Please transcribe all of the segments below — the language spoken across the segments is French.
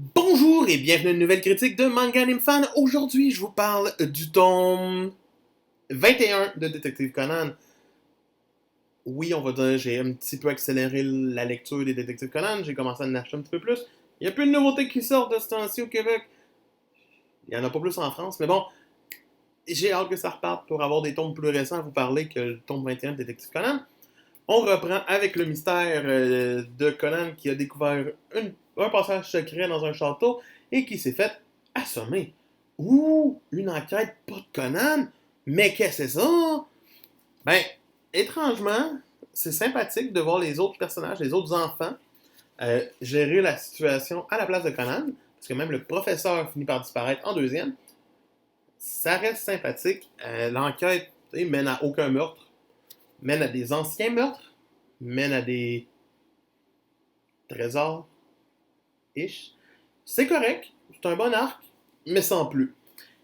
Bonjour et bienvenue à une nouvelle critique de Manga Anime Fan. Aujourd'hui, je vous parle du tome 21 de Détective Conan. Oui, on va dire, j'ai un petit peu accéléré la lecture des Détectives Conan. J'ai commencé à en acheter un petit peu plus. Il y a plus de nouveautés qui sortent de ce temps-ci au Québec. Il n'y en a pas plus en France, mais bon, j'ai hâte que ça reparte pour avoir des tomes plus récents à vous parler que le tome 21 de Détective Conan. On reprend avec le mystère de Conan qui a découvert un passage secret dans un château et qui s'est fait assommer. Ouh, une enquête pas de Conan? Mais qu'est-ce que c'est ça? Ben, étrangement, c'est sympathique de voir les autres personnages, les autres enfants, gérer la situation à la place de Conan, parce que même le professeur finit par disparaître en deuxième. Ça reste sympathique. L'enquête mène à aucun meurtre, mène à des anciens meurtres, mène à des trésors, ish. C'est correct, c'est un bon arc, mais sans plus.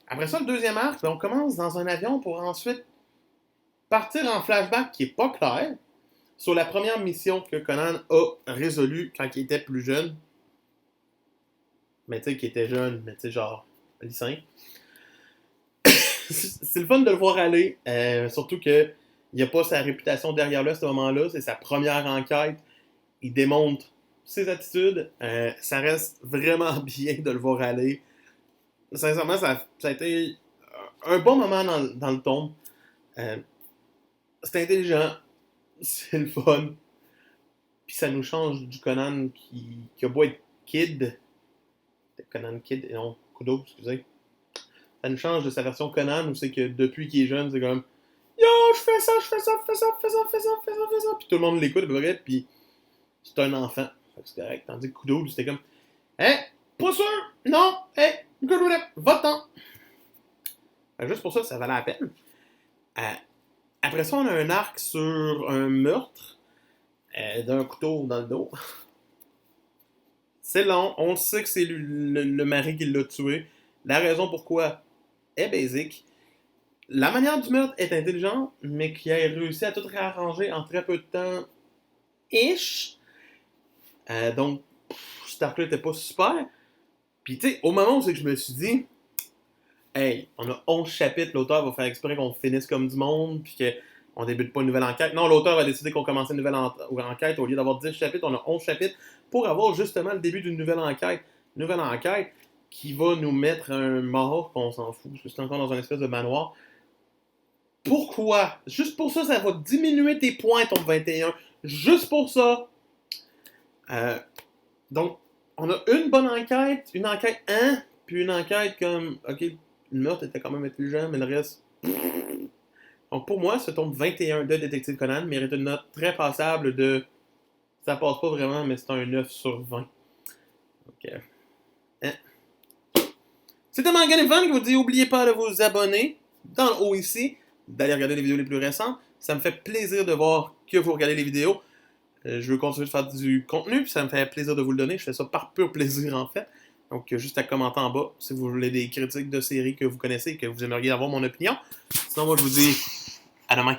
Après ça, le deuxième arc, on commence dans un avion pour ensuite partir en flashback qui est pas clair sur la première mission que Conan a résolue quand il était plus jeune. Mais tu sais, qu'il était jeune, mais tu sais, genre, lycéen. C'est le fun de le voir aller, surtout que il n'y a pas sa réputation derrière lui à ce moment-là, c'est sa première enquête. Il démontre ses attitudes. Ça reste vraiment bien de le voir aller. Sincèrement, ça a été un bon moment dans le tome. Euh, c'est intelligent, c'est le fun. Puis ça nous change du Conan qui a beau être kid. Conan Kid, et non, Kudo, excusez. Ça nous change de sa version Conan où c'est que depuis qu'il est jeune, c'est comme Yo, je fais ça, je fais ça, fais ça, fais ça, fais ça, fais ça, fais ça. Puis tout le monde l'écoute à peu près, puis c'est un enfant. C'est correct. Tandis que Kudo, c'était comme Hein, pas sûr, non, hey, good with it, va-t'en. Juste pour ça, ça valait la peine. Euh, Après ça, on a un arc sur un meurtre d'un couteau dans le dos. C'est long, on sait que c'est le mari qui l'a tué. La raison pourquoi est basique. La manière du meurtre est intelligente, mais qui a réussi à tout réarranger en très peu de temps. Ish. Donc, cet arc-là était pas super. Puis, tu sais, au moment où c'est que je me suis dit, hey, on a 11 chapitres, l'auteur va faire exprès qu'on finisse comme du monde, puis qu'on débute pas une nouvelle enquête. Non, l'auteur a décidé qu'on commençait une nouvelle enquête. Au lieu d'avoir 10 chapitres, on a 11 chapitres pour avoir justement le début d'une nouvelle enquête. Une nouvelle enquête qui va nous mettre un mort, qu'on s'en fout, parce que c'est encore dans un espèce de manoir. Pourquoi? Juste pour ça, ça va diminuer tes points, ton 21. Juste pour ça. Euh, donc, on a une bonne enquête, une enquête 1, puis une enquête comme, ok, le meurtre était quand même intelligent, mais le reste. Donc, pour moi, ce tome 21 de Détective Conan mérite une note très passable de. Ça passe pas vraiment, mais c'est un 9 sur 20. Donc, hein. C'était Manga Fan qui vous dit n'oubliez pas de vous abonner dans le haut ici, d'aller regarder les vidéos les plus récentes. Ça me fait plaisir de voir que vous regardez les vidéos. Je veux continuer de faire du contenu, puis ça me fait plaisir de vous le donner. Je fais ça par pur plaisir en fait. Donc, juste à commenter en bas si vous voulez des critiques de séries que vous connaissez et que vous aimeriez avoir mon opinion. Sinon, moi, je vous dis à demain.